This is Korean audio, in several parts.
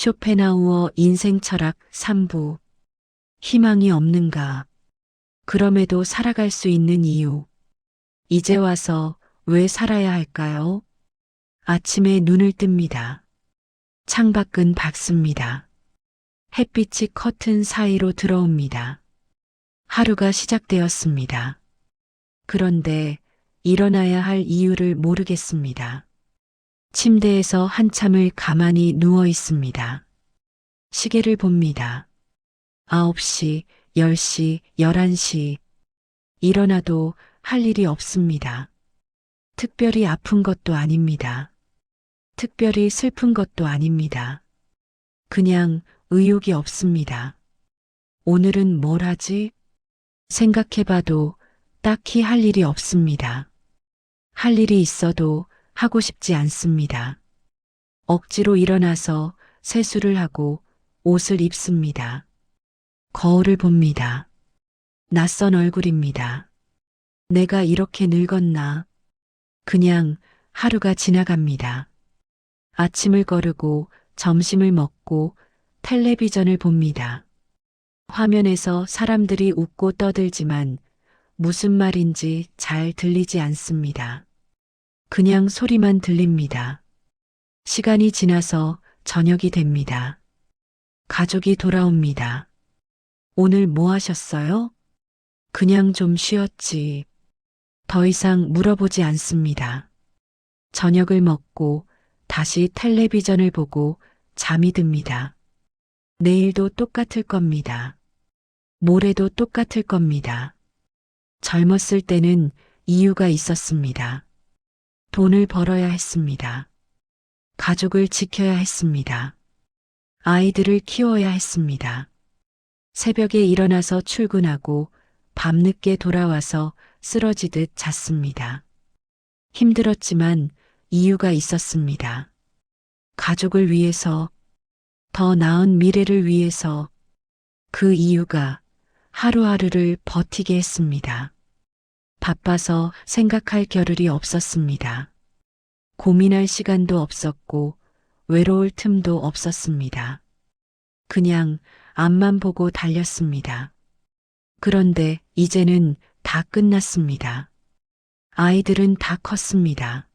쇼펜하우어 인생철학 3부. 희망이 없는가? 그럼에도 살아갈 수 있는 이유. 이제 와서 왜 살아야 할까요? 아침에 눈을 뜹니다. 창밖은 밝습니다. 햇빛이 커튼 사이로 들어옵니다. 하루가 시작되었습니다. 그런데 일어나야 할 이유를 모르겠습니다. 침대에서 한참을 가만히 누워 있습니다. 시계를 봅니다. 9시, 10시, 11시. 일어나도 할 일이 없습니다. 특별히 아픈 것도 아닙니다. 특별히 슬픈 것도 아닙니다. 그냥 의욕이 없습니다. 오늘은 뭘 하지? 생각해봐도 딱히 할 일이 없습니다. 할 일이 있어도 하고 싶지 않습니다. 억지로 일어나서 세수를 하고 옷을 입습니다. 거울을 봅니다. 낯선 얼굴입니다. 내가 이렇게 늙었나? 그냥 하루가 지나갑니다. 아침을 거르고 점심을 먹고 텔레비전을 봅니다. 화면에서 사람들이 웃고 떠들지만 무슨 말인지 잘 들리지 않습니다. 그냥 소리만 들립니다. 시간이 지나서 저녁이 됩니다. 가족이 돌아옵니다. 오늘 뭐 하셨어요? 그냥 좀 쉬었지. 더 이상 물어보지 않습니다. 저녁을 먹고 다시 텔레비전을 보고 잠이 듭니다. 내일도 똑같을 겁니다. 모레도 똑같을 겁니다. 젊었을 때는 이유가 있었습니다. 돈을 벌어야 했습니다. 가족을 지켜야 했습니다. 아이들을 키워야 했습니다. 새벽에 일어나서 출근하고 밤늦게 돌아와서 쓰러지듯 잤습니다. 힘들었지만 이유가 있었습니다. 가족을 위해서, 더 나은 미래를 위해서. 그 이유가 하루하루를 버티게 했습니다. 바빠서 생각할 겨를이 없었습니다. 고민할 시간도 없었고 외로울 틈도 없었습니다. 그냥 앞만 보고 달렸습니다. 그런데 이제는 다 끝났습니다. 아이들은 다 컸습니다.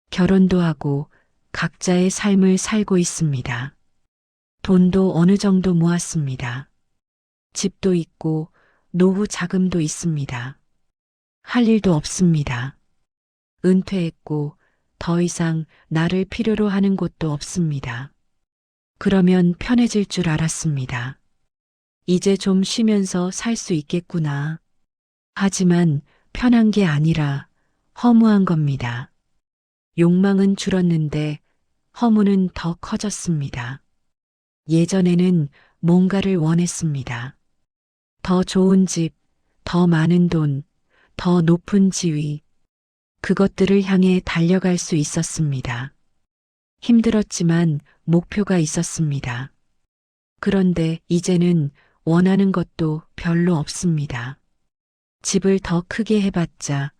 결혼도 하고 각자의 삶을 살고 있습니다. 돈도 어느 정도 모았습니다. 집도 있고 노후 자금도 있습니다. 할 일도 없습니다. 은퇴했고 더 이상 나를 필요로 하는 곳도 없습니다. 그러면 편해질 줄 알았습니다. 이제 좀 쉬면서 살 수 있겠구나. 하지만 편한 게 아니라 허무한 겁니다. 욕망은 줄었는데 허무는 더 커졌습니다. 예전에는 뭔가를 원했습니다. 더 좋은 집, 더 많은 돈, 더 높은 지위. 그것들을 향해 달려갈 수 있었습니다. 힘들었지만 목표가 있었습니다. 그런데 이제는 원하는 것도 별로 없습니다. 집을 더 크게 해봤자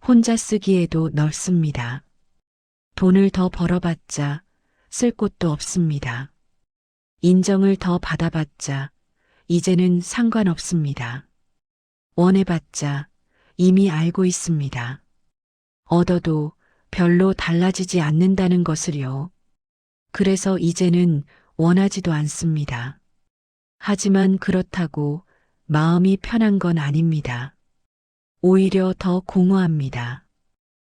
혼자 쓰기에도 넓습니다. 돈을 더 벌어봤자 쓸 곳도 없습니다. 인정을 더 받아봤자 이제는 상관없습니다. 원해봤자 이미 알고 있습니다. 얻어도 별로 달라지지 않는다는 것을요. 그래서 이제는 원하지도 않습니다. 하지만 그렇다고 마음이 편한 건 아닙니다. 오히려 더 공허합니다.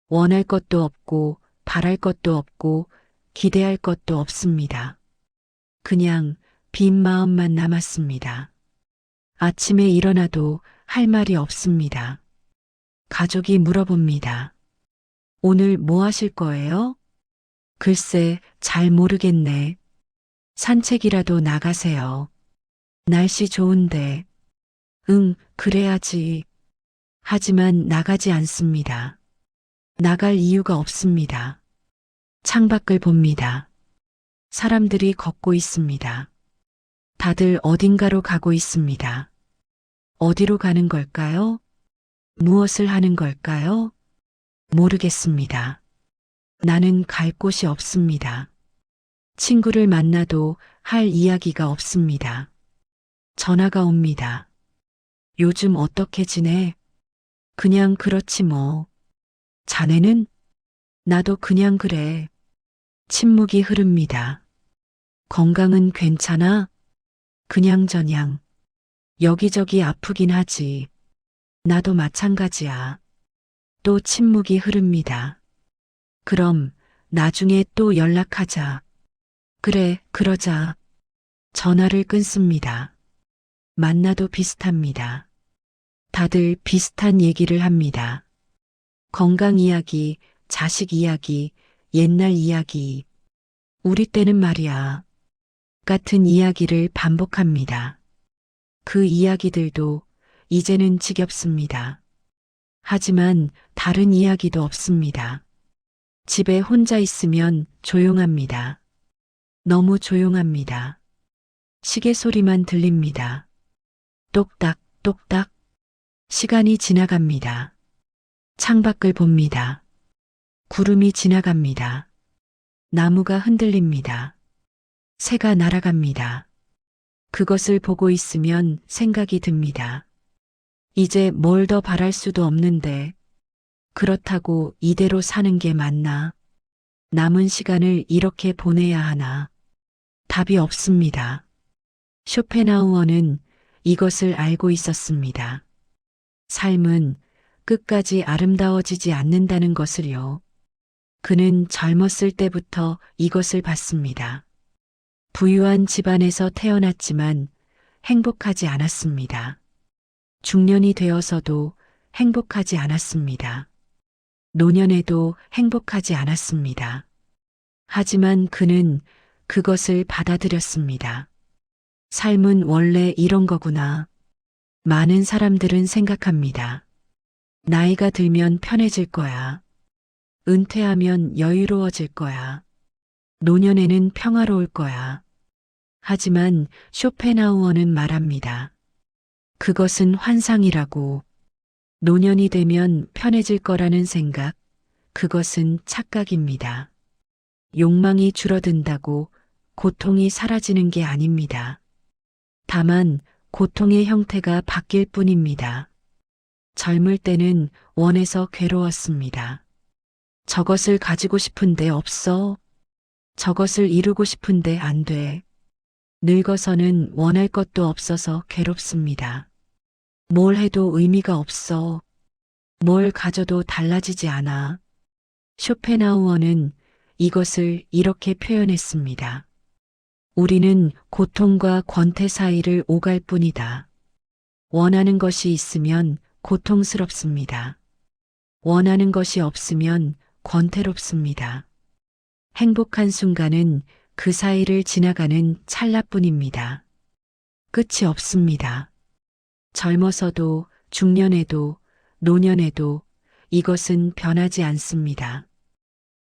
원할 것도 없고 바랄 것도 없고 기대할 것도 없습니다. 그냥 빈 마음만 남았습니다. 아침에 일어나도 할 말이 없습니다. 가족이 물어봅니다. 오늘 뭐 하실 거예요? 글쎄, 잘 모르겠네. 산책이라도 나가세요. 날씨 좋은데. 응, 그래야지. 하지만 나가지 않습니다. 나갈 이유가 없습니다. 창밖을 봅니다. 사람들이 걷고 있습니다. 다들 어딘가로 가고 있습니다. 어디로 가는 걸까요? 무엇을 하는 걸까요? 모르겠습니다. 나는 갈 곳이 없습니다. 친구를 만나도 할 이야기가 없습니다. 전화가 옵니다. 요즘 어떻게 지내? 그냥 그렇지 뭐. 자네는? 나도 그냥 그래. 침묵이 흐릅니다. 건강은 괜찮아? 그냥저냥. 여기저기 아프긴 하지. 나도 마찬가지야. 또 침묵이 흐릅니다. 그럼 나중에 또 연락하자. 그래, 그러자. 전화를 끊습니다. 만나도 비슷합니다. 다들 비슷한 얘기를 합니다. 건강 이야기, 자식 이야기, 옛날 이야기. 우리 때는 말이야. 같은 이야기를 반복합니다. 그 이야기들도 이제는 지겹습니다. 하지만 다른 이야기도 없습니다. 집에 혼자 있으면 조용합니다. 너무 조용합니다. 시계 소리만 들립니다. 똑딱, 똑딱. 시간이 지나갑니다. 창밖을 봅니다. 구름이 지나갑니다. 나무가 흔들립니다. 새가 날아갑니다. 그것을 보고 있으면 생각이 듭니다. 이제 뭘 더 바랄 수도 없는데, 그렇다고 이대로 사는 게 맞나? 남은 시간을 이렇게 보내야 하나? 답이 없습니다. 쇼펜하우어는 이것을 알고 있었습니다. 삶은 끝까지 아름다워지지 않는다는 것을요. 그는 젊었을 때부터 이것을 봤습니다. 부유한 집안에서 태어났지만 행복하지 않았습니다. 중년이 되어서도 행복하지 않았습니다. 노년에도 행복하지 않았습니다. 하지만 그는 그것을 받아들였습니다. 삶은 원래 이런 거구나. 많은 사람들은 생각합니다. 나이가 들면 편해질 거야. 은퇴하면 여유로워질 거야. 노년에는 평화로울 거야. 하지만 쇼펜하우어는 말합니다. 그것은 환상이라고. 노년이 되면 편해질 거라는 생각, 그것은 착각입니다. 욕망이 줄어든다고 고통이 사라지는 게 아닙니다. 다만 고통의 형태가 바뀔 뿐입니다. 젊을 때는 원해서 괴로웠습니다. 저것을 가지고 싶은데 없어. 저것을 이루고 싶은데 안 돼. 늙어서는 원할 것도 없어서 괴롭습니다. 뭘 해도 의미가 없어. 뭘 가져도 달라지지 않아. 쇼펜하우어는 이것을 이렇게 표현했습니다. 우리는 고통과 권태 사이를 오갈 뿐이다. 원하는 것이 있으면 고통스럽습니다. 원하는 것이 없으면 권태롭습니다. 행복한 순간은 그 사이를 지나가는 찰나뿐입니다. 끝이 없습니다. 젊어서도 중년에도 노년에도 이것은 변하지 않습니다.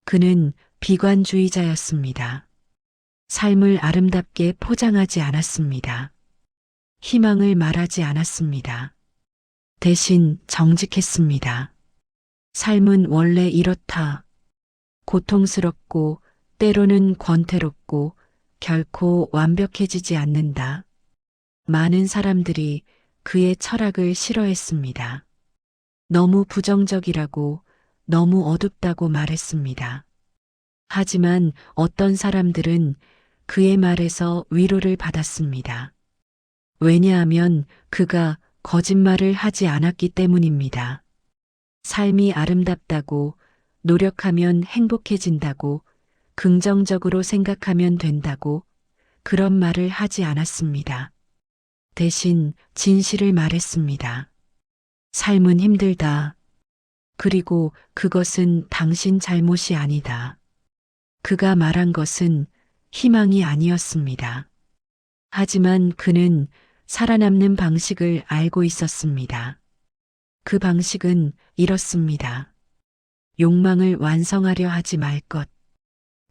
그는 비관주의자였습니다. 삶을 아름답게 포장하지 않았습니다. 희망을 말하지 않았습니다. 대신 정직했습니다. 삶은 원래 이렇다. 고통스럽고 때로는 권태롭고 결코 완벽해지지 않는다. 많은 사람들이 그의 철학을 싫어했습니다. 너무 부정적이라고, 너무 어둡다고 말했습니다. 하지만 어떤 사람들은 그의 말에서 위로를 받았습니다. 왜냐하면 그가 거짓말을 하지 않았기 때문입니다. 삶이 아름답다고, 노력하면 행복해진다고, 긍정적으로 생각하면 된다고, 그런 말을 하지 않았습니다. 대신 진실을 말했습니다. 삶은 힘들다. 그리고 그것은 당신 잘못이 아니다. 그가 말한 것은 희망이 아니었습니다. 하지만 그는 살아남는 방식을 알고 있었습니다. 그 방식은 이렇습니다. 욕망을 완성하려 하지 말 것.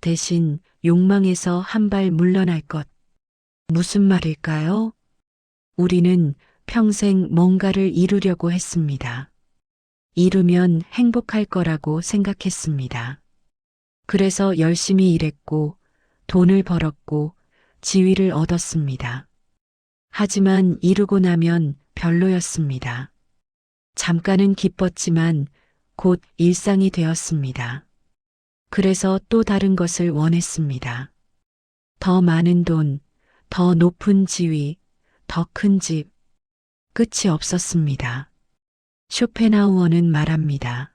대신 욕망에서 한 발 물러날 것. 무슨 말일까요? 우리는 평생 뭔가를 이루려고 했습니다. 이루면 행복할 거라고 생각했습니다. 그래서 열심히 일했고, 돈을 벌었고 지위를 얻었습니다. 하지만 이루고 나면 별로였습니다. 잠깐은 기뻤지만 곧 일상이 되었습니다. 그래서 또 다른 것을 원했습니다. 더 많은 돈, 더 높은 지위, 더 큰 집. 끝이 없었습니다. 쇼펜하우어는 말합니다.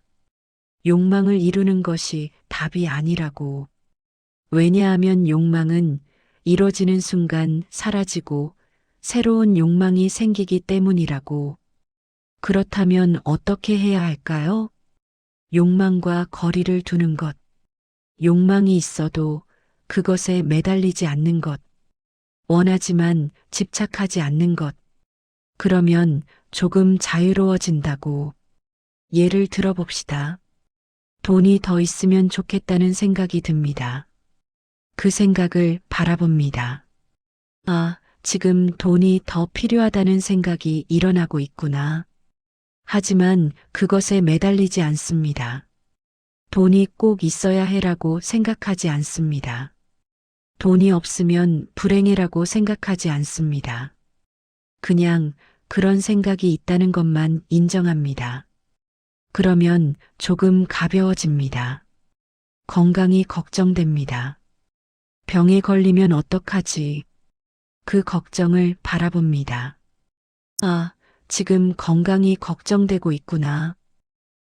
욕망을 이루는 것이 답이 아니라고. 왜냐하면 욕망은 이뤄지는 순간 사라지고 새로운 욕망이 생기기 때문이라고. 그렇다면 어떻게 해야 할까요? 욕망과 거리를 두는 것. 욕망이 있어도 그것에 매달리지 않는 것. 원하지만 집착하지 않는 것. 그러면 조금 자유로워진다고. 예를 들어봅시다. 돈이 더 있으면 좋겠다는 생각이 듭니다. 그 생각을 바라봅니다. 아, 지금 돈이 더 필요하다는 생각이 일어나고 있구나. 하지만 그것에 매달리지 않습니다. 돈이 꼭 있어야 해라고 생각하지 않습니다. 돈이 없으면 불행해라고 생각하지 않습니다. 그냥 그런 생각이 있다는 것만 인정합니다. 그러면 조금 가벼워집니다. 건강이 걱정됩니다. 병에 걸리면 어떡하지? 그 걱정을 바라봅니다. 아, 지금 건강이 걱정되고 있구나.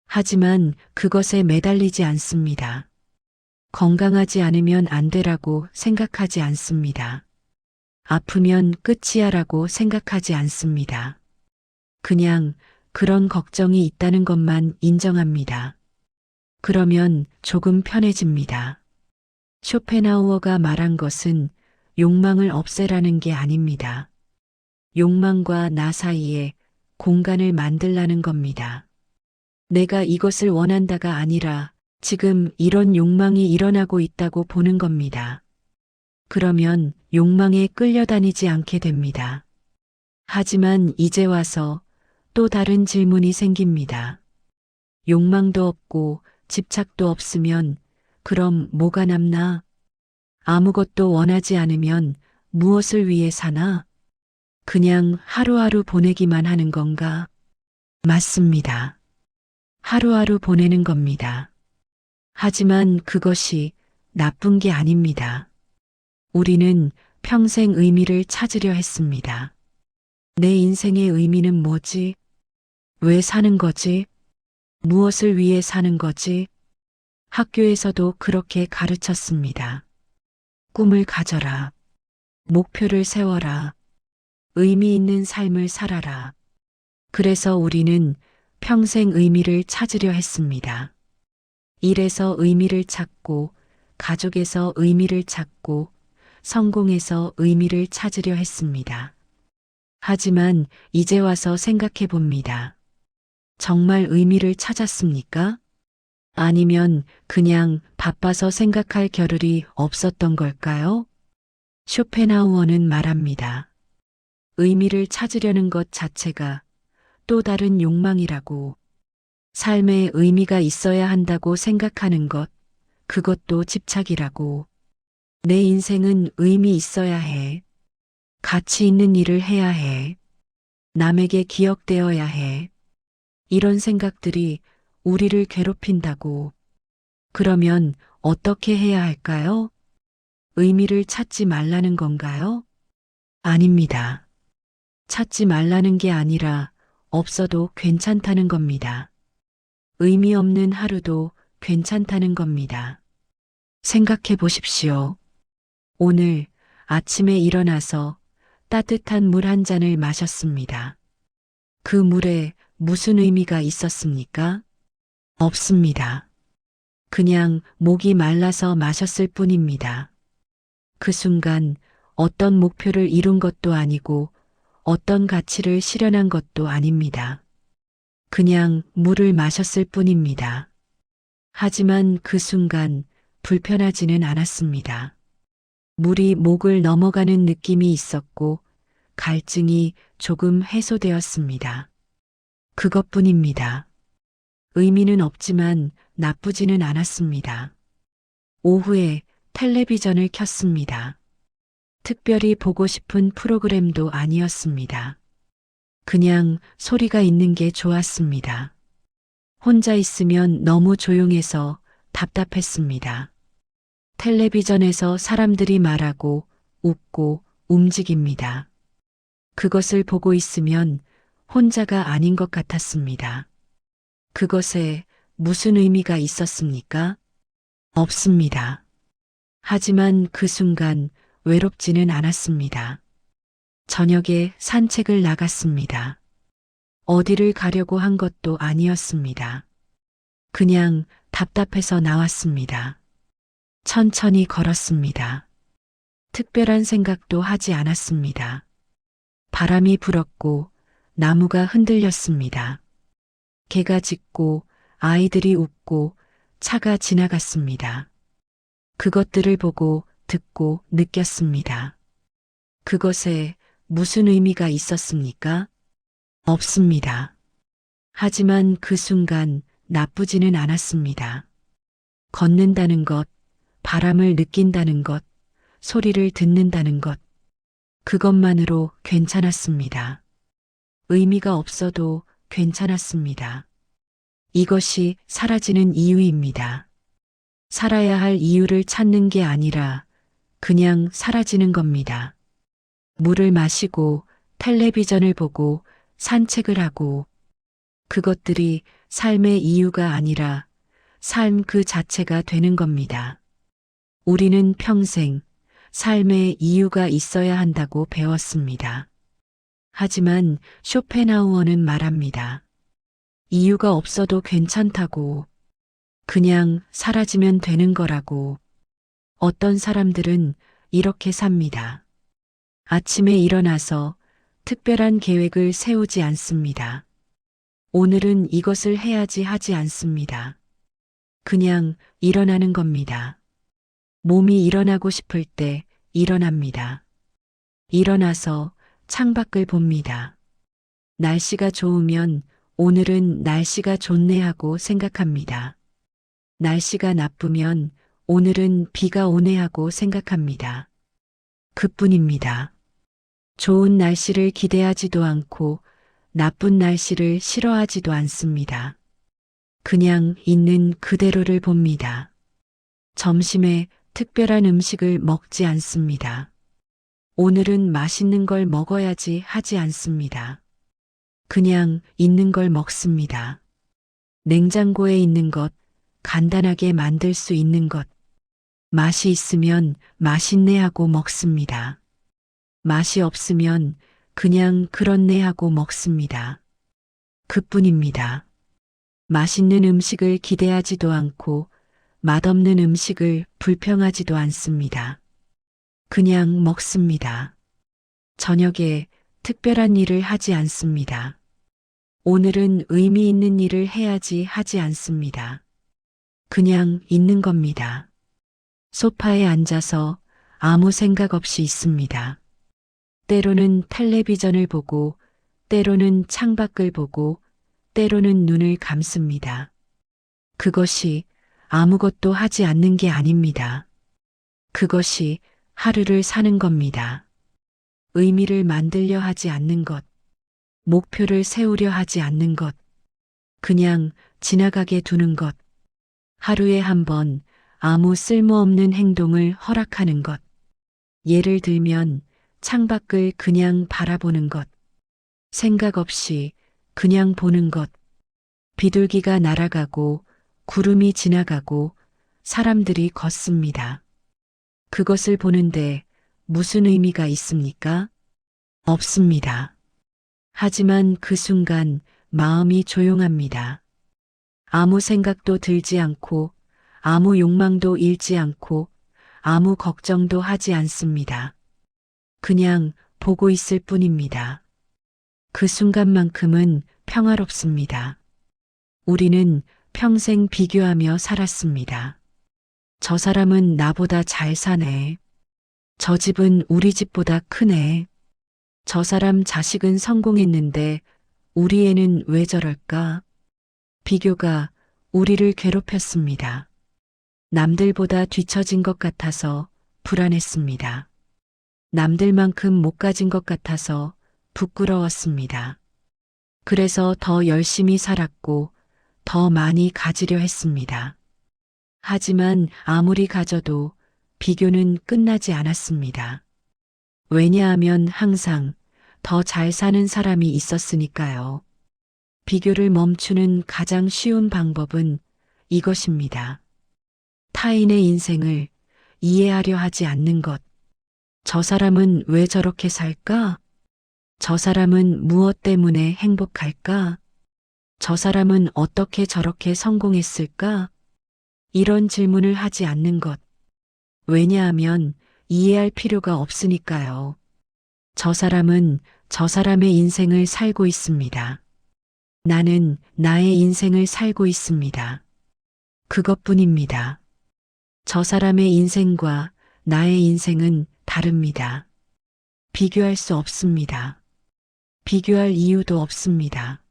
하지만 그것에 매달리지 않습니다. 건강하지 않으면 안 되라고 생각하지 않습니다. 아프면 끝이야라고 생각하지 않습니다. 그냥 그런 걱정이 있다는 것만 인정합니다. 그러면 조금 편해집니다. 쇼펜하우어가 말한 것은 욕망을 없애라는 게 아닙니다. 욕망과 나 사이에 공간을 만들라는 겁니다. 내가 이것을 원한다가 아니라 지금 이런 욕망이 일어나고 있다고 보는 겁니다. 그러면 욕망에 끌려다니지 않게 됩니다. 하지만 이제 와서 또 다른 질문이 생깁니다. 욕망도 없고 집착도 없으면 그럼 뭐가 남나? 아무것도 원하지 않으면 무엇을 위해 사나? 그냥 하루하루 보내기만 하는 건가? 맞습니다. 하루하루 보내는 겁니다. 하지만 그것이 나쁜 게 아닙니다. 우리는 평생 의미를 찾으려 했습니다. 내 인생의 의미는 뭐지? 왜 사는 거지? 무엇을 위해 사는 거지? 학교에서도 그렇게 가르쳤습니다. 꿈을 가져라. 목표를 세워라. 의미 있는 삶을 살아라. 그래서 우리는 평생 의미를 찾으려 했습니다. 일에서 의미를 찾고, 가족에서 의미를 찾고, 성공에서 의미를 찾으려 했습니다. 하지만 이제 와서 생각해 봅니다. 정말 의미를 찾았습니까? 아니면 그냥 바빠서 생각할 겨를이 없었던 걸까요? 쇼펜하우어는 말합니다. 의미를 찾으려는 것 자체가 또 다른 욕망이라고. 삶에 의미가 있어야 한다고 생각하는 것, 그것도 집착이라고. 내 인생은 의미 있어야 해. 가치 있는 일을 해야 해. 남에게 기억되어야 해. 이런 생각들이 우리를 괴롭힌다고. 그러면 어떻게 해야 할까요? 의미를 찾지 말라는 건가요? 아닙니다. 찾지 말라는 게 아니라 없어도 괜찮다는 겁니다. 의미 없는 하루도 괜찮다는 겁니다. 생각해 보십시오. 오늘 아침에 일어나서 따뜻한 물 한 잔을 마셨습니다. 그 물에 무슨 의미가 있었습니까? 없습니다. 그냥 목이 말라서 마셨을 뿐입니다. 그 순간 어떤 목표를 이룬 것도 아니고 어떤 가치를 실현한 것도 아닙니다. 그냥 물을 마셨을 뿐입니다. 하지만 그 순간 불편하지는 않았습니다. 물이 목을 넘어가는 느낌이 있었고 갈증이 조금 해소되었습니다. 그것뿐입니다. 의미는 없지만 나쁘지는 않았습니다. 오후에 텔레비전을 켰습니다. 특별히 보고 싶은 프로그램도 아니었습니다. 그냥 소리가 있는 게 좋았습니다. 혼자 있으면 너무 조용해서 답답했습니다. 텔레비전에서 사람들이 말하고 웃고 움직입니다. 그것을 보고 있으면 혼자가 아닌 것 같았습니다. 그것에 무슨 의미가 있었습니까? 없습니다. 하지만 그 순간 외롭지는 않았습니다. 저녁에 산책을 나갔습니다. 어디를 가려고 한 것도 아니었습니다. 그냥 답답해서 나왔습니다. 천천히 걸었습니다. 특별한 생각도 하지 않았습니다. 바람이 불었고 나무가 흔들렸습니다. 개가 짖고 아이들이 웃고 차가 지나갔습니다. 그것들을 보고 듣고 느꼈습니다. 그것에 무슨 의미가 있었습니까? 없습니다. 하지만 그 순간 나쁘지는 않았습니다. 걷는다는 것, 바람을 느낀다는 것, 소리를 듣는다는 것, 그것만으로 괜찮았습니다. 의미가 없어도 괜찮았습니다. 이것이 사라지는 이유입니다. 살아야 할 이유를 찾는 게 아니라 그냥 사라지는 겁니다. 물을 마시고 텔레비전을 보고 산책을 하고 그것들이 삶의 이유가 아니라 삶 그 자체가 되는 겁니다. 우리는 평생 삶의 이유가 있어야 한다고 배웠습니다. 하지만 쇼펜하우어는 말합니다. 이유가 없어도 괜찮다고, 그냥 사라지면 되는 거라고. 어떤 사람들은 이렇게 삽니다. 아침에 일어나서 특별한 계획을 세우지 않습니다. 오늘은 이것을 해야지 하지 않습니다. 그냥 일어나는 겁니다. 몸이 일어나고 싶을 때 일어납니다. 일어나서 창밖을 봅니다. 날씨가 좋으면 오늘은 날씨가 좋네 하고 생각합니다. 날씨가 나쁘면 오늘은 비가 오네 하고 생각합니다. 그뿐입니다. 좋은 날씨를 기대하지도 않고 나쁜 날씨를 싫어하지도 않습니다. 그냥 있는 그대로를 봅니다. 점심에 특별한 음식을 먹지 않습니다. 오늘은 맛있는 걸 먹어야지 하지 않습니다. 그냥 있는 걸 먹습니다. 냉장고에 있는 것, 간단하게 만들 수 있는 것, 맛이 있으면 맛있네 하고 먹습니다. 맛이 없으면 그냥 그렇네 하고 먹습니다. 그뿐입니다. 맛있는 음식을 기대하지도 않고 맛없는 음식을 불평하지도 않습니다. 그냥 먹습니다. 저녁에 특별한 일을 하지 않습니다. 오늘은 의미 있는 일을 해야지 하지 않습니다. 그냥 있는 겁니다. 소파에 앉아서 아무 생각 없이 있습니다. 때로는 텔레비전을 보고, 때로는 창밖을 보고, 때로는 눈을 감습니다. 그것이 아무것도 하지 않는 게 아닙니다. 그것이 하루를 사는 겁니다. 의미를 만들려 하지 않는 것, 목표를 세우려 하지 않는 것, 그냥 지나가게 두는 것, 하루에 한 번 아무 쓸모없는 행동을 허락하는 것. 예를 들면 창밖을 그냥 바라보는 것, 생각 없이 그냥 보는 것, 비둘기가 날아가고 구름이 지나가고 사람들이 걷습니다. 그것을 보는데 무슨 의미가 있습니까? 없습니다. 하지만 그 순간 마음이 조용합니다. 아무 생각도 들지 않고 아무 욕망도 잃지 않고 아무 걱정도 하지 않습니다. 그냥 보고 있을 뿐입니다. 그 순간만큼은 평화롭습니다. 우리는 평생 비교하며 살았습니다. 저 사람은 나보다 잘 사네. 저 집은 우리 집보다 크네. 저 사람 자식은 성공했는데 우리 애는 왜 저럴까? 비교가 우리를 괴롭혔습니다. 남들보다 뒤처진 것 같아서 불안했습니다. 남들만큼 못 가진 것 같아서 부끄러웠습니다. 그래서 더 열심히 살았고 더 많이 가지려 했습니다. 하지만 아무리 가져도 비교는 끝나지 않았습니다. 왜냐하면 항상 더 잘 사는 사람이 있었으니까요. 비교를 멈추는 가장 쉬운 방법은 이것입니다. 타인의 인생을 이해하려 하지 않는 것. 저 사람은 왜 저렇게 살까? 저 사람은 무엇 때문에 행복할까? 저 사람은 어떻게 저렇게 성공했을까? 이런 질문을 하지 않는 것. 왜냐하면 이해할 필요가 없으니까요. 저 사람은 저 사람의 인생을 살고 있습니다. 나는 나의 인생을 살고 있습니다. 그것뿐입니다. 저 사람의 인생과 나의 인생은 다릅니다. 비교할 수 없습니다. 비교할 이유도 없습니다.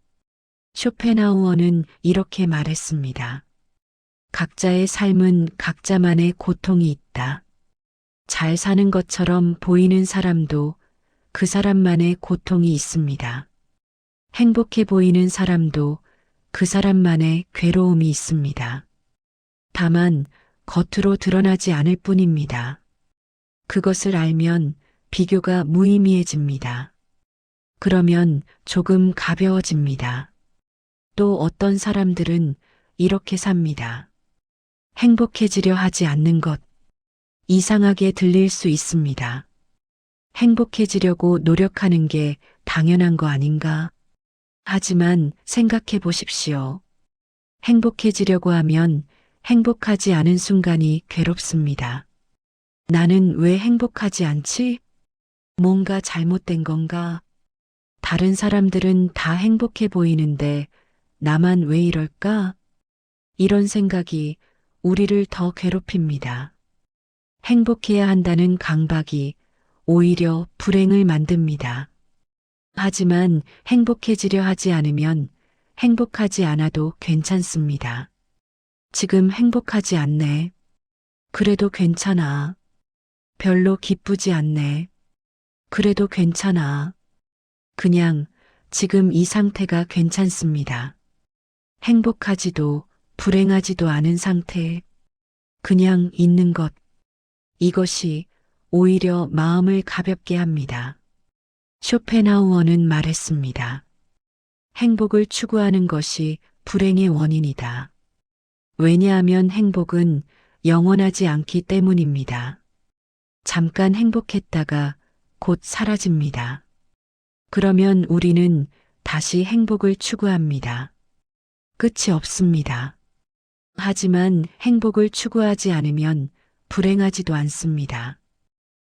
쇼펜하우어는 이렇게 말했습니다. 각자의 삶은 각자만의 고통이 있다. 잘 사는 것처럼 보이는 사람도 그 사람만의 고통이 있습니다. 행복해 보이는 사람도 그 사람만의 괴로움이 있습니다. 다만 겉으로 드러나지 않을 뿐입니다. 그것을 알면 비교가 무의미해집니다. 그러면 조금 가벼워집니다. 또 어떤 사람들은 이렇게 삽니다. 행복해지려 하지 않는 것. 이상하게 들릴 수 있습니다. 행복해지려고 노력하는 게 당연한 거 아닌가? 하지만 생각해 보십시오. 행복해지려고 하면 행복하지 않은 순간이 괴롭습니다. 나는 왜 행복하지 않지? 뭔가 잘못된 건가? 다른 사람들은 다 행복해 보이는데 나만 왜 이럴까? 이런 생각이 우리를 더 괴롭힙니다. 행복해야 한다는 강박이 오히려 불행을 만듭니다. 하지만 행복해지려 하지 않으면 행복하지 않아도 괜찮습니다. 지금 행복하지 않네. 그래도 괜찮아. 별로 기쁘지 않네. 그래도 괜찮아. 그냥 지금 이 상태가 괜찮습니다. 행복하지도 불행하지도 않은 상태. 그냥 있는 것. 이것이 오히려 마음을 가볍게 합니다. 쇼펜하우어는 말했습니다. 행복을 추구하는 것이 불행의 원인이다. 왜냐하면 행복은 영원하지 않기 때문입니다. 잠깐 행복했다가 곧 사라집니다. 그러면 우리는 다시 행복을 추구합니다. 끝이 없습니다. 하지만 행복을 추구하지 않으면 불행하지도 않습니다.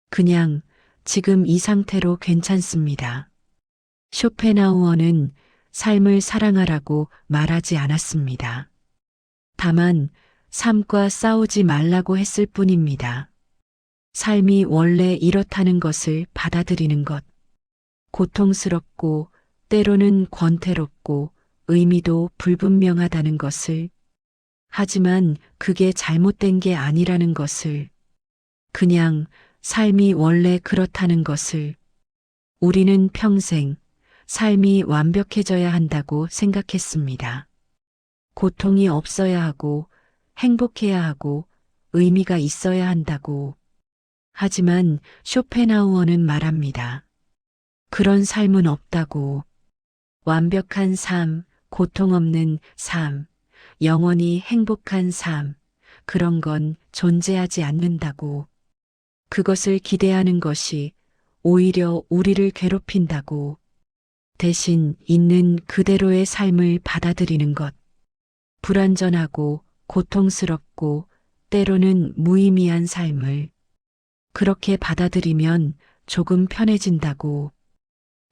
그냥 지금 이 상태로 괜찮습니다. 쇼펜하우어는 삶을 사랑하라고 말하지 않았습니다. 다만 삶과 싸우지 말라고 했을 뿐입니다. 삶이 원래 이렇다는 것을 받아들이는 것. 고통스럽고 때로는 권태롭고 의미도 불분명하다는 것을. 하지만 그게 잘못된 게 아니라는 것을. 그냥 삶이 원래 그렇다는 것을. 우리는 평생 삶이 완벽해져야 한다고 생각했습니다. 고통이 없어야 하고 행복해야 하고 의미가 있어야 한다고. 하지만 쇼펜하우어는 말합니다. 그런 삶은 없다고. 완벽한 삶, 고통 없는 삶, 영원히 행복한 삶, 그런 건 존재하지 않는다고. 그것을 기대하는 것이 오히려 우리를 괴롭힌다고. 대신 있는 그대로의 삶을 받아들이는 것. 불완전하고 고통스럽고 때로는 무의미한 삶을 그렇게 받아들이면 조금 편해진다고.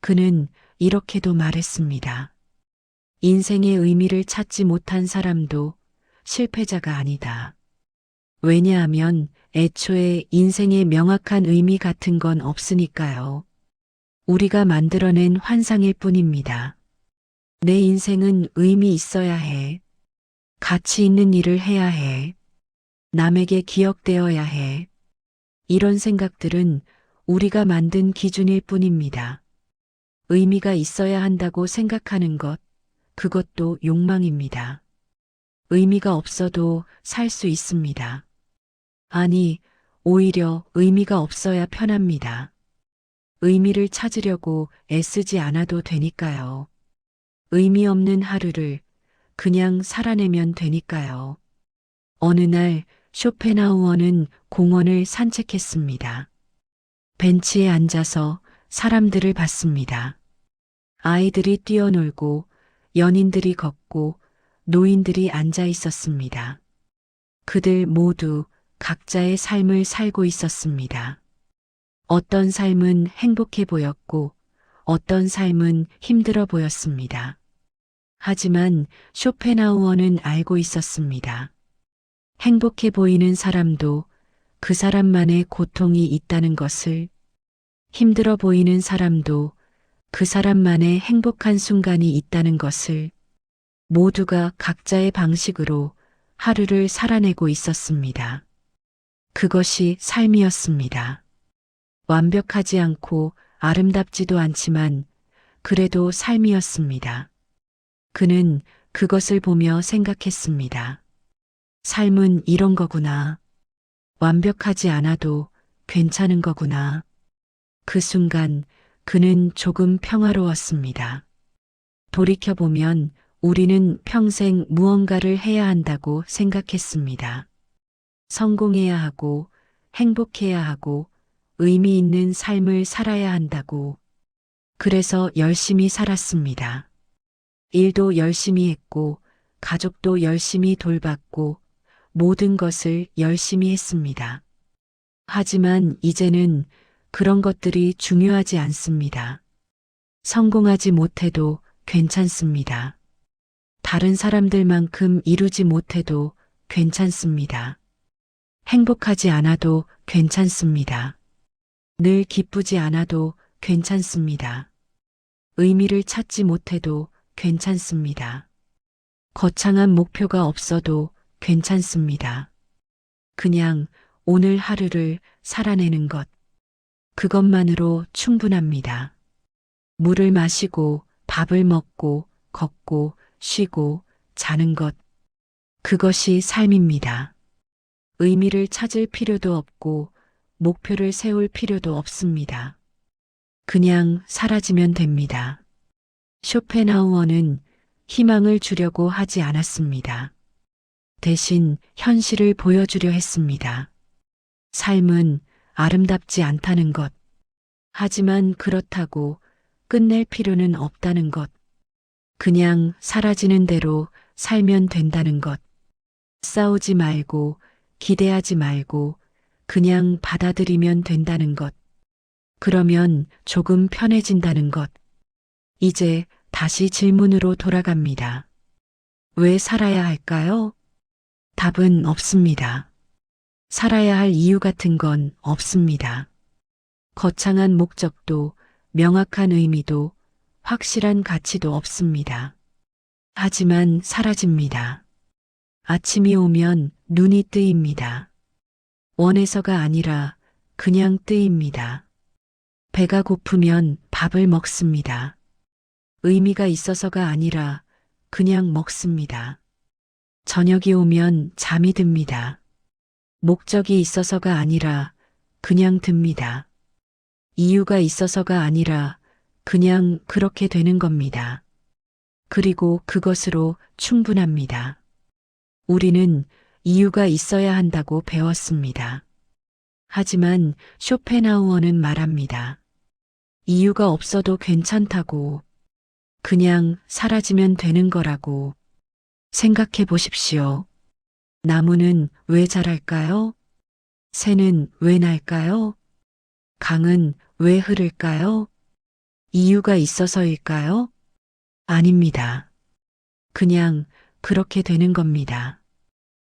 그는 이렇게도 말했습니다. 인생의 의미를 찾지 못한 사람도 실패자가 아니다. 왜냐하면 애초에 인생의 명확한 의미 같은 건 없으니까요. 우리가 만들어낸 환상일 뿐입니다. 내 인생은 의미 있어야 해. 가치 있는 일을 해야 해. 남에게 기억되어야 해. 이런 생각들은 우리가 만든 기준일 뿐입니다. 의미가 있어야 한다고 생각하는 것, 그것도 욕망입니다. 의미가 없어도 살 수 있습니다. 아니, 오히려 의미가 없어야 편합니다. 의미를 찾으려고 애쓰지 않아도 되니까요. 의미 없는 하루를 그냥 살아내면 되니까요. 어느 날 쇼펜하우어는 공원을 산책했습니다. 벤치에 앉아서 사람들을 봤습니다. 아이들이 뛰어놀고 연인들이 걷고 노인들이 앉아 있었습니다. 그들 모두 각자의 삶을 살고 있었습니다. 어떤 삶은 행복해 보였고 어떤 삶은 힘들어 보였습니다. 하지만 쇼펜하우어는 알고 있었습니다. 행복해 보이는 사람도 그 사람만의 고통이 있다는 것을, 힘들어 보이는 사람도 그 사람만의 행복한 순간이 있다는 것을, 모두가 각자의 방식으로 하루를 살아내고 있었습니다. 그것이 삶이었습니다. 완벽하지 않고 아름답지도 않지만 그래도 삶이었습니다. 그는 그것을 보며 생각했습니다. 삶은 이런 거구나. 완벽하지 않아도 괜찮은 거구나. 그 순간 그는 조금 평화로웠습니다. 돌이켜보면 우리는 평생 무언가를 해야 한다고 생각했습니다. 성공해야 하고 행복해야 하고 의미 있는 삶을 살아야 한다고. 그래서 열심히 살았습니다. 일도 열심히 했고 가족도 열심히 돌봤고 모든 것을 열심히 했습니다. 하지만 이제는 그런 것들이 중요하지 않습니다. 성공하지 못해도 괜찮습니다. 다른 사람들만큼 이루지 못해도 괜찮습니다. 행복하지 않아도 괜찮습니다. 늘 기쁘지 않아도 괜찮습니다. 의미를 찾지 못해도 괜찮습니다. 거창한 목표가 없어도 괜찮습니다. 그냥 오늘 하루를 살아내는 것, 그것만으로 충분합니다. 물을 마시고 밥을 먹고 걷고 쉬고 자는 것, 그것이 삶입니다. 의미를 찾을 필요도 없고 목표를 세울 필요도 없습니다. 그냥 사라지면 됩니다. 쇼펜하우어는 희망을 주려고 하지 않았습니다. 대신 현실을 보여주려 했습니다. 삶은 아름답지 않다는 것. 하지만 그렇다고 끝낼 필요는 없다는 것. 그냥 사라지는 대로 살면 된다는 것. 싸우지 말고 기대하지 말고 그냥 받아들이면 된다는 것. 그러면 조금 편해진다는 것. 이제 다시 질문으로 돌아갑니다. 왜 살아야 할까요? 답은 없습니다. 살아야 할 이유 같은 건 없습니다. 거창한 목적도 명확한 의미도 확실한 가치도 없습니다. 하지만 사라집니다. 아침이 오면 눈이 뜨입니다. 원해서가 아니라 그냥 뜨입니다. 배가 고프면 밥을 먹습니다. 의미가 있어서가 아니라 그냥 먹습니다. 저녁이 오면 잠이 듭니다. 목적이 있어서가 아니라 그냥 듭니다. 이유가 있어서가 아니라 그냥 그렇게 되는 겁니다. 그리고 그것으로 충분합니다. 우리는 이유가 있어야 한다고 배웠습니다. 하지만 쇼펜하우어는 말합니다. 이유가 없어도 괜찮다고. 그냥 사라지면 되는 거라고. 생각해 보십시오. 나무는 왜 자랄까요? 새는 왜 날까요? 강은 왜 흐를까요? 이유가 있어서일까요? 아닙니다. 그냥 그렇게 되는 겁니다.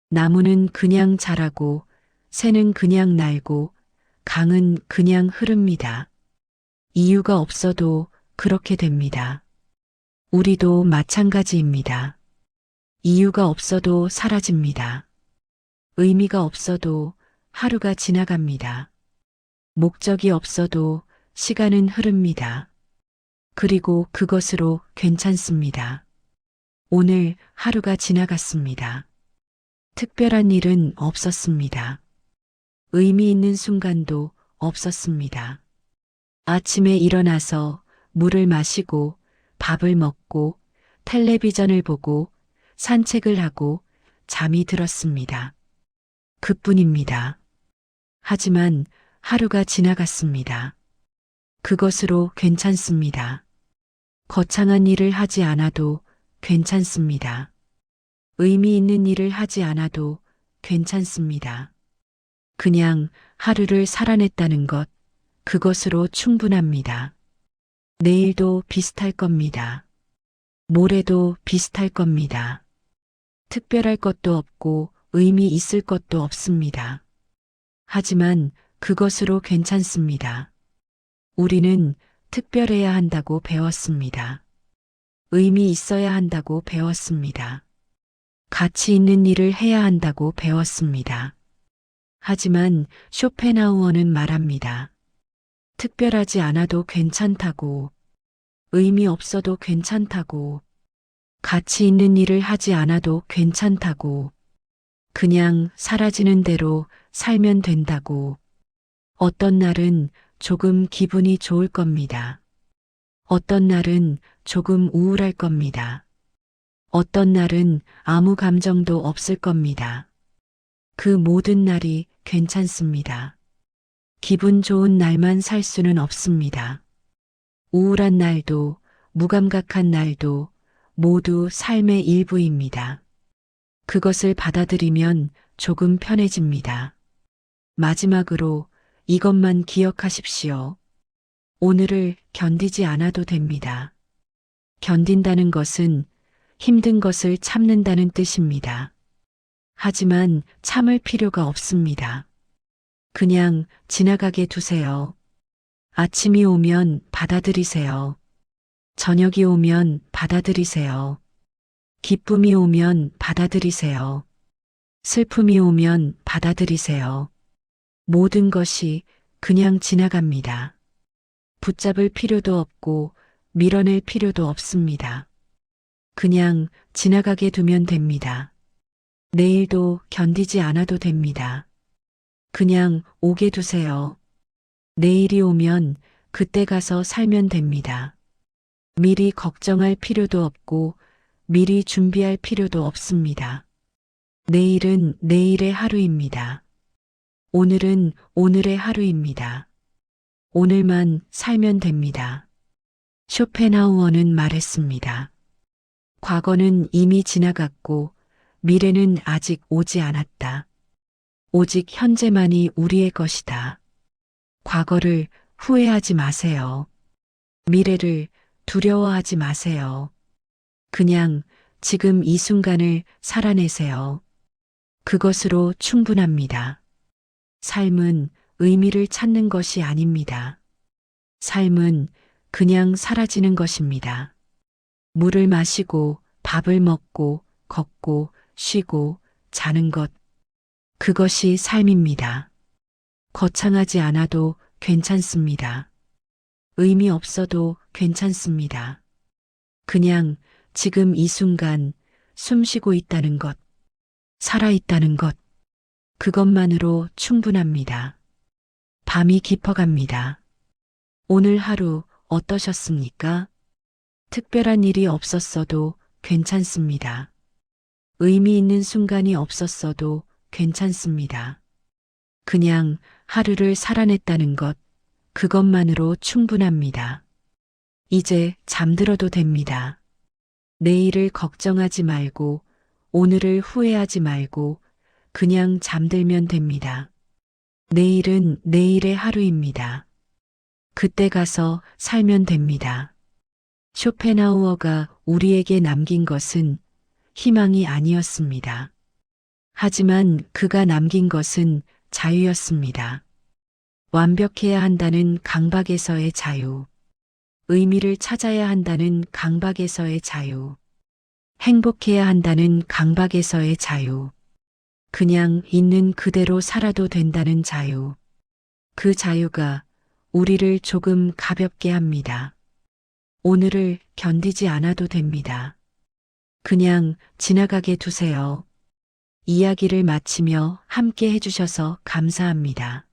나무는 그냥 자라고, 새는 그냥 날고, 강은 그냥 흐릅니다. 이유가 없어도 그렇게 됩니다. 우리도 마찬가지입니다. 이유가 없어도 사라집니다. 의미가 없어도 하루가 지나갑니다. 목적이 없어도 시간은 흐릅니다. 그리고 그것으로 괜찮습니다. 오늘 하루가 지나갔습니다. 특별한 일은 없었습니다. 의미 있는 순간도 없었습니다. 아침에 일어나서 물을 마시고 밥을 먹고 텔레비전을 보고 산책을 하고 잠이 들었습니다. 그뿐입니다. 하지만 하루가 지나갔습니다. 그것으로 괜찮습니다. 거창한 일을 하지 않아도 괜찮습니다. 의미 있는 일을 하지 않아도 괜찮습니다. 그냥 하루를 살아냈다는 것, 그것으로 충분합니다. 내일도 비슷할 겁니다. 모레도 비슷할 겁니다. 특별할 것도 없고 의미 있을 것도 없습니다. 하지만 그것으로 괜찮습니다. 우리는 특별해야 한다고 배웠습니다. 의미 있어야 한다고 배웠습니다. 가치 있는 일을 해야 한다고 배웠습니다. 하지만 쇼펜하우어는 말합니다. 특별하지 않아도 괜찮다고, 의미 없어도 괜찮다고, 가치 있는 일을 하지 않아도 괜찮다고, 그냥 사라지는 대로 살면 된다고. 어떤 날은 조금 기분이 좋을 겁니다. 어떤 날은 조금 우울할 겁니다. 어떤 날은 아무 감정도 없을 겁니다. 그 모든 날이 괜찮습니다. 기분 좋은 날만 살 수는 없습니다. 우울한 날도, 무감각한 날도 모두 삶의 일부입니다. 그것을 받아들이면 조금 편해집니다. 마지막으로 이것만 기억하십시오. 오늘을 견디지 않아도 됩니다. 견딘다는 것은 힘든 것을 참는다는 뜻입니다. 하지만 참을 필요가 없습니다. 그냥 지나가게 두세요. 아침이 오면 받아들이세요. 저녁이 오면 받아들이세요. 기쁨이 오면 받아들이세요. 슬픔이 오면 받아들이세요. 모든 것이 그냥 지나갑니다. 붙잡을 필요도 없고 밀어낼 필요도 없습니다. 그냥 지나가게 두면 됩니다. 내일도 견디지 않아도 됩니다. 그냥 오게 두세요. 내일이 오면 그때 가서 살면 됩니다. 미리 걱정할 필요도 없고 미리 준비할 필요도 없습니다. 내일은 내일의 하루입니다. 오늘은 오늘의 하루입니다. 오늘만 살면 됩니다. 쇼펜하우어는 말했습니다. 과거는 이미 지나갔고 미래는 아직 오지 않았다. 오직 현재만이 우리의 것이다. 과거를 후회하지 마세요. 미래를 두려워하지 마세요. 그냥 지금 이 순간을 살아내세요. 그것으로 충분합니다. 삶은 의미를 찾는 것이 아닙니다. 삶은 그냥 사라지는 것입니다. 물을 마시고 밥을 먹고 걷고 쉬고 자는 것. 그것이 삶입니다. 거창하지 않아도 괜찮습니다. 의미 없어도 괜찮습니다. 그냥 지금 이 순간 숨 쉬고 있다는 것, 살아있다는 것, 그것만으로 충분합니다. 밤이 깊어갑니다. 오늘 하루 어떠셨습니까? 특별한 일이 없었어도 괜찮습니다. 의미 있는 순간이 없었어도 괜찮습니다. 그냥 하루를 살아냈다는 것, 그것만으로 충분합니다. 이제 잠들어도 됩니다. 내일을 걱정하지 말고, 오늘을 후회하지 말고, 그냥 잠들면 됩니다. 내일은 내일의 하루입니다. 그때 가서 살면 됩니다. 쇼펜하우어가 우리에게 남긴 것은 희망이 아니었습니다. 하지만 그가 남긴 것은 자유였습니다. 완벽해야 한다는 강박에서의 자유. 의미를 찾아야 한다는 강박에서의 자유. 행복해야 한다는 강박에서의 자유. 그냥 있는 그대로 살아도 된다는 자유. 그 자유가 우리를 조금 가볍게 합니다. 오늘을 견디지 않아도 됩니다. 그냥 지나가게 두세요. 이야기를 마치며 함께 해주셔서 감사합니다.